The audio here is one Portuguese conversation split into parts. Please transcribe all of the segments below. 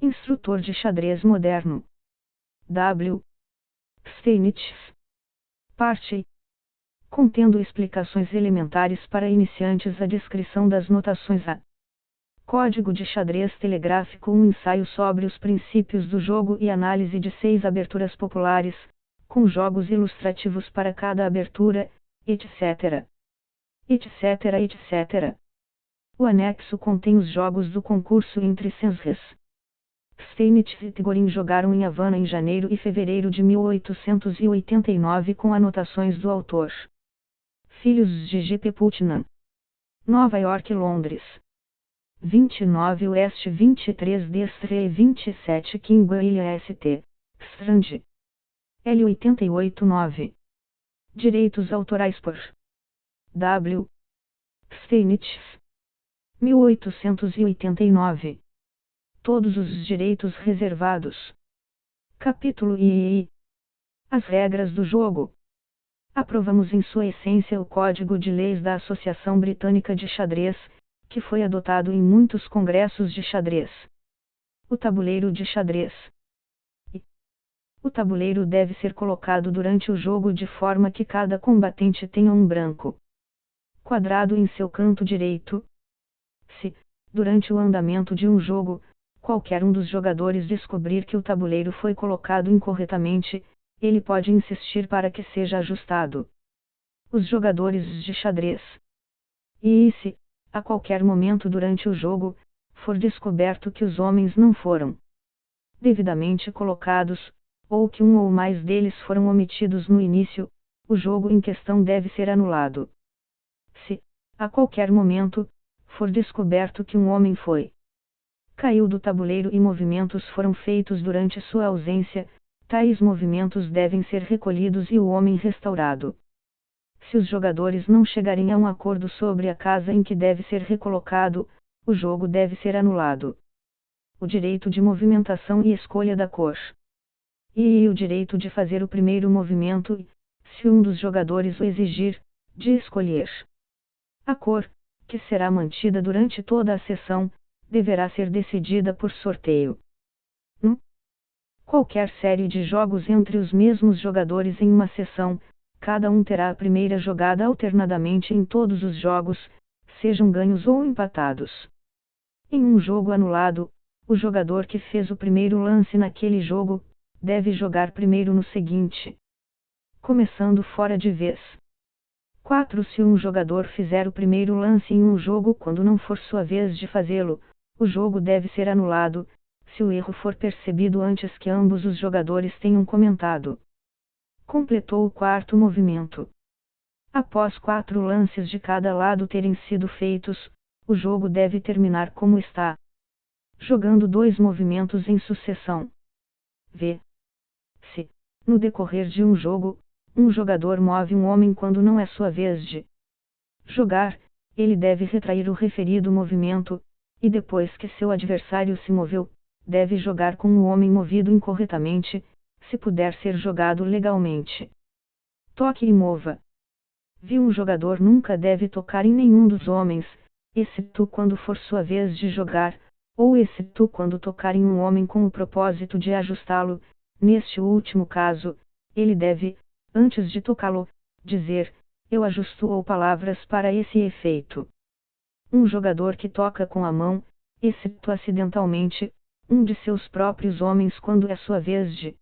Instrutor de xadrez moderno. W. Steinitz. Parte. Contendo explicações elementares para iniciantes. A descrição das notações. A. Código de xadrez telegráfico. Um ensaio sobre os princípios do jogo e análise de 6 aberturas populares, com jogos ilustrativos para cada abertura, etc. etc. O anexo contém os jogos do concurso entre Senres. Steinitz e Tigorin jogaram em Havana em janeiro e fevereiro de 1889 com anotações do autor. Filhos de G. P. Putnam. Nova York e Londres. 29 West 23 D Street 27 Kingsway St. Strand. L 88-9. Direitos autorais por W. Steinitz. 1889. Todos os direitos reservados. Capítulo II. As regras do jogo. Aprovamos em sua essência o Código de Leis da Associação Britânica de Xadrez, que foi adotado em muitos congressos de xadrez. O tabuleiro de xadrez. O tabuleiro deve ser colocado durante o jogo de forma que cada combatente tenha um branco quadrado em seu canto direito. Se, durante o andamento de um jogo, qualquer um dos jogadores descobrir que o tabuleiro foi colocado incorretamente, ele pode insistir para que seja ajustado. Os jogadores de xadrez. E se, a qualquer momento durante o jogo, for descoberto que os homens não foram devidamente colocados, ou que um ou mais deles foram omitidos no início, o jogo em questão deve ser anulado. Se, a qualquer momento, for descoberto que um homem caiu do tabuleiro e movimentos foram feitos durante sua ausência, tais movimentos devem ser recolhidos e o homem restaurado. Se os jogadores não chegarem a um acordo sobre a casa em que deve ser recolocado, o jogo deve ser anulado. O direito de movimentação e escolha da cor. E o direito de fazer o primeiro movimento e, se um dos jogadores o exigir, de escolher a cor, que será mantida durante toda a sessão, deverá ser decidida por sorteio. Qualquer série de jogos entre os mesmos jogadores em uma sessão, cada um terá a primeira jogada alternadamente em todos os jogos, sejam ganhos ou empatados. Em um jogo anulado, o jogador que fez o primeiro lance naquele jogo, deve jogar primeiro no seguinte, começando fora de vez. 4. Se um jogador fizer o primeiro lance em um jogo quando não for sua vez de fazê-lo, o jogo deve ser anulado, se o erro for percebido antes que ambos os jogadores tenham comentado. Completou o quarto movimento. Após 4 lances de cada lado terem sido feitos, o jogo deve terminar como está, jogando 2 movimentos em sucessão. V. Se, no decorrer de um jogo, um jogador move um homem quando não é sua vez de jogar, ele deve retrair o referido movimento, e depois que seu adversário se moveu, deve jogar com o homem movido incorretamente, se puder ser jogado legalmente. Toque e mova. Um jogador nunca deve tocar em nenhum dos homens, exceto quando for sua vez de jogar, ou exceto quando tocar em um homem com o propósito de ajustá-lo. Neste último caso, ele deve, antes de tocá-lo, dizer, eu ajusto ou palavras para esse efeito. Um jogador que toca com a mão, exceto acidentalmente, um de seus próprios homens quando é sua vez de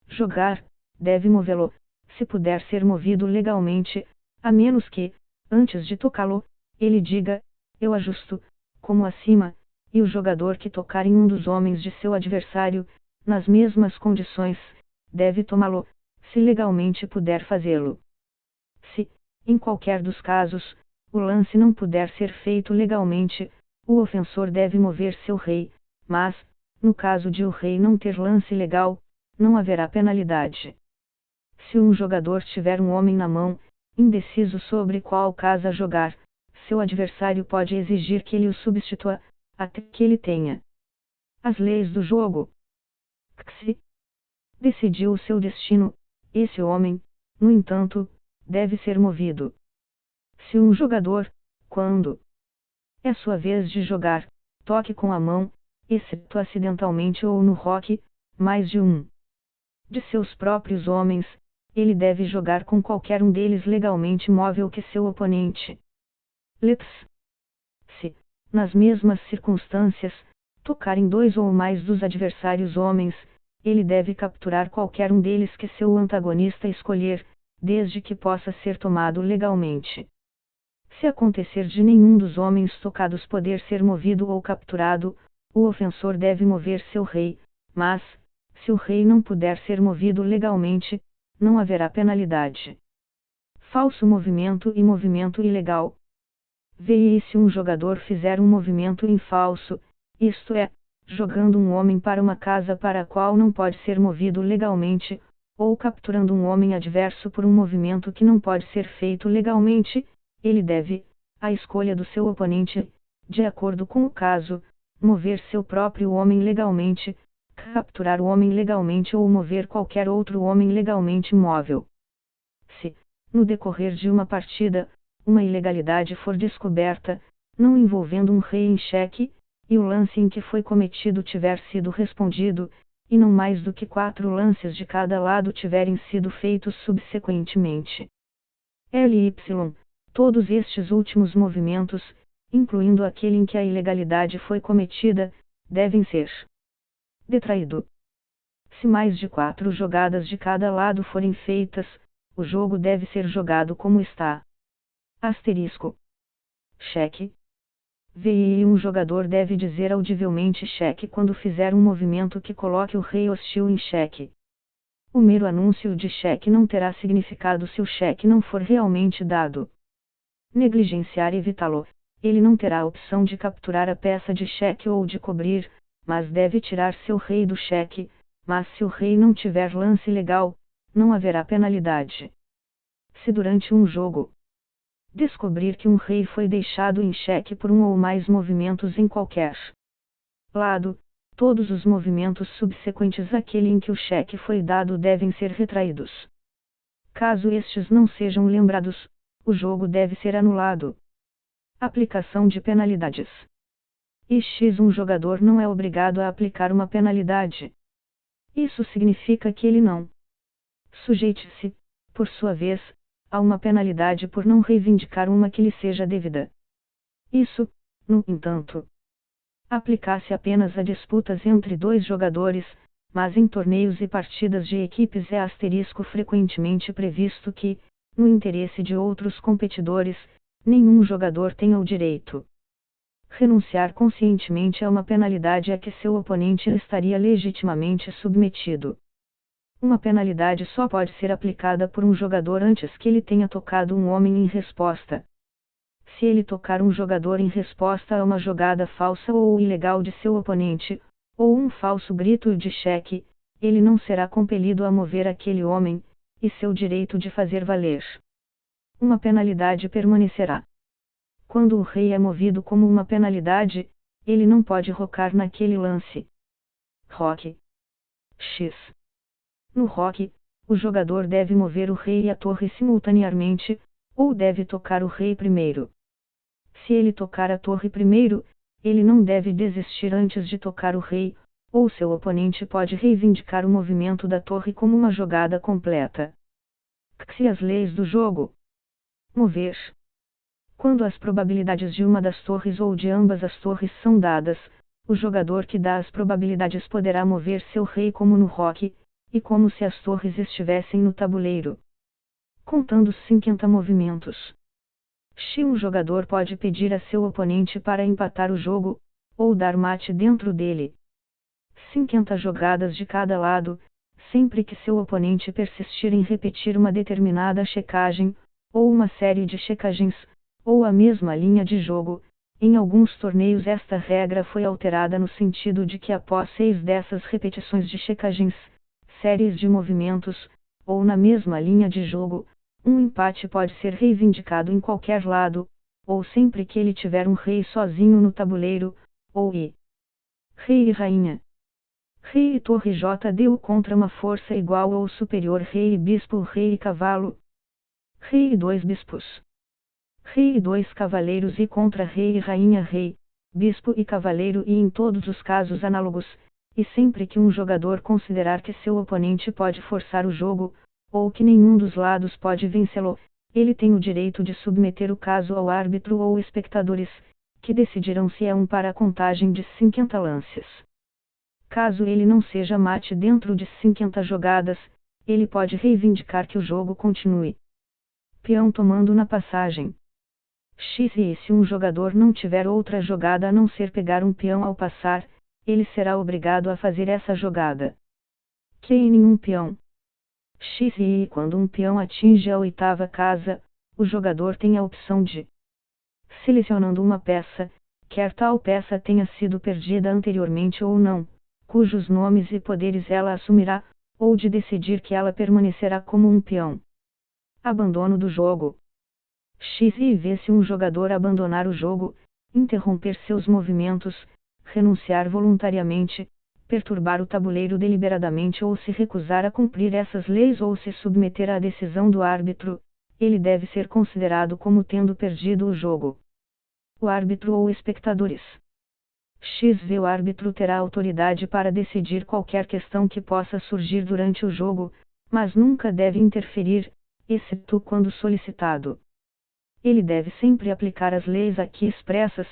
jogar, deve movê-lo, se puder ser movido legalmente, a menos que, antes de tocá-lo, ele diga, eu ajusto, como acima, e o jogador que tocar em um dos homens de seu adversário, nas mesmas condições, deve tomá-lo, se legalmente puder fazê-lo. Se, em qualquer dos casos, o lance não puder ser feito legalmente, o ofensor deve mover seu rei, mas, no caso de o rei não ter lance legal, não haverá penalidade. Se um jogador tiver um homem na mão, indeciso sobre qual casa jogar, seu adversário pode exigir que ele o substitua, até que ele tenha as leis do jogo. Se decidiu o seu destino, esse homem, no entanto, deve ser movido. Se um jogador, quando é sua vez de jogar, toque com a mão, exceto acidentalmente ou no roque, mais de um de seus próprios homens, ele deve jogar com qualquer um deles legalmente móvel que seu oponente. Leps. Se, nas mesmas circunstâncias, tocarem dois ou mais dos adversários homens, ele deve capturar qualquer um deles que seu antagonista escolher, desde que possa ser tomado legalmente. Se acontecer de nenhum dos homens tocados poder ser movido ou capturado, o ofensor deve mover seu rei, mas, se o rei não puder ser movido legalmente, não haverá penalidade. Falso movimento e movimento ilegal. Veja se um jogador fizer um movimento em falso, isto é, jogando um homem para uma casa para a qual não pode ser movido legalmente, ou capturando um homem adverso por um movimento que não pode ser feito legalmente, ele deve, à escolha do seu oponente, de acordo com o caso, mover seu próprio homem legalmente, capturar o homem legalmente ou mover qualquer outro homem legalmente móvel. Se, no decorrer de uma partida, uma ilegalidade for descoberta, não envolvendo um rei em xeque, e o lance em que foi cometido tiver sido respondido, e não mais do que 4 lances de cada lado tiverem sido feitos subsequentemente. LY. Todos estes últimos movimentos, incluindo aquele em que a ilegalidade foi cometida, devem ser detraído. Se mais de 4 jogadas de cada lado forem feitas, o jogo deve ser jogado como está. Asterisco. Cheque. VI. Um jogador deve dizer audivelmente cheque quando fizer um movimento que coloque o rei hostil em cheque. O mero anúncio de cheque não terá significado se o cheque não for realmente dado. Negligenciar e evitá-lo. Ele não terá a opção de capturar a peça de cheque ou de cobrir, mas deve tirar seu rei do cheque, mas se o rei não tiver lance legal, não haverá penalidade. Se durante um jogo descobrir que um rei foi deixado em xeque por um ou mais movimentos em qualquer lado, todos os movimentos subsequentes àquele em que o cheque foi dado devem ser retraídos. Caso estes não sejam lembrados, o jogo deve ser anulado. Aplicação de penalidades. Um jogador não é obrigado a aplicar uma penalidade. Isso significa que ele não sujeite-se, por sua vez, a uma penalidade por não reivindicar uma que lhe seja devida. Isso, no entanto, aplica-se apenas a disputas entre dois jogadores, mas em torneios e partidas de equipes é frequentemente previsto que, no interesse de outros competidores, nenhum jogador tenha o direito renunciar conscientemente a uma penalidade a que seu oponente estaria legitimamente submetido. Uma penalidade só pode ser aplicada por um jogador antes que ele tenha tocado um homem em resposta. Se ele tocar um jogador em resposta a uma jogada falsa ou ilegal de seu oponente, ou um falso grito de cheque, ele não será compelido a mover aquele homem, e seu direito de fazer valer uma penalidade permanecerá. Quando o rei é movido como uma penalidade, ele não pode rocar naquele lance. Roque. X. No roque, o jogador deve mover o rei e a torre simultaneamente, ou deve tocar o rei primeiro. Se ele tocar a torre primeiro, ele não deve desistir antes de tocar o rei, ou seu oponente pode reivindicar o movimento da torre como uma jogada completa. Se as leis do jogo. Mover. Quando as probabilidades de uma das torres ou de ambas as torres são dadas, o jogador que dá as probabilidades poderá mover seu rei como no roque, e como se as torres estivessem no tabuleiro, contando 50 movimentos. Um jogador pode pedir a seu oponente para empatar o jogo, ou dar mate dentro dele. 50 jogadas de cada lado, sempre que seu oponente persistir em repetir uma determinada checagem, ou uma série de checagens, ou a mesma linha de jogo. Em alguns torneios esta regra foi alterada no sentido de que após 6 dessas repetições de checagens, séries de movimentos, ou na mesma linha de jogo, um empate pode ser reivindicado em qualquer lado, ou sempre que ele tiver um rei sozinho no tabuleiro, ou rei e rainha. Rei e torre JDU contra uma força igual ou superior rei e bispo rei e cavalo. Rei e 2 bispos. Rei e 2 cavaleiros e contra rei e rainha rei, bispo e cavaleiro e em todos os casos análogos, e sempre que um jogador considerar que seu oponente pode forçar o jogo, ou que nenhum dos lados pode vencê-lo, ele tem o direito de submeter o caso ao árbitro ou espectadores, que decidirão se é um para a contagem de 50 lances. Caso ele não seja mate dentro de 50 jogadas, ele pode reivindicar que o jogo continue. Peão tomando na passagem. X. E se um jogador não tiver outra jogada a não ser pegar um peão ao passar, ele será obrigado a fazer essa jogada. Q. Em nenhum peão. X. E quando um peão atinge a oitava casa, o jogador tem a opção de, selecionando uma peça, quer tal peça tenha sido perdida anteriormente ou não, cujos nomes e poderes ela assumirá, ou de decidir que ela permanecerá como um peão. Abandono do jogo. X. E vê se um jogador abandonar o jogo, interromper seus movimentos, renunciar voluntariamente, perturbar o tabuleiro deliberadamente ou se recusar a cumprir essas leis ou se submeter à decisão do árbitro, ele deve ser considerado como tendo perdido o jogo. O árbitro ou espectadores. X. O árbitro terá autoridade para decidir qualquer questão que possa surgir durante o jogo, mas nunca deve interferir, exceto quando solicitado. Ele deve sempre aplicar as leis aqui expressas,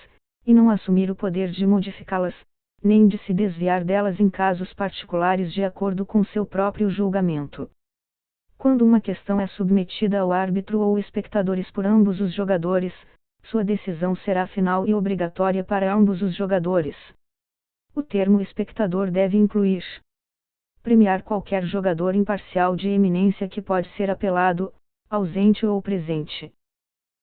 e não assumir o poder de modificá-las, nem de se desviar delas em casos particulares de acordo com seu próprio julgamento. Quando uma questão é submetida ao árbitro ou espectadores por ambos os jogadores, sua decisão será final e obrigatória para ambos os jogadores. O termo espectador deve incluir: premiar qualquer jogador imparcial de eminência que pode ser apelado, ausente ou presente.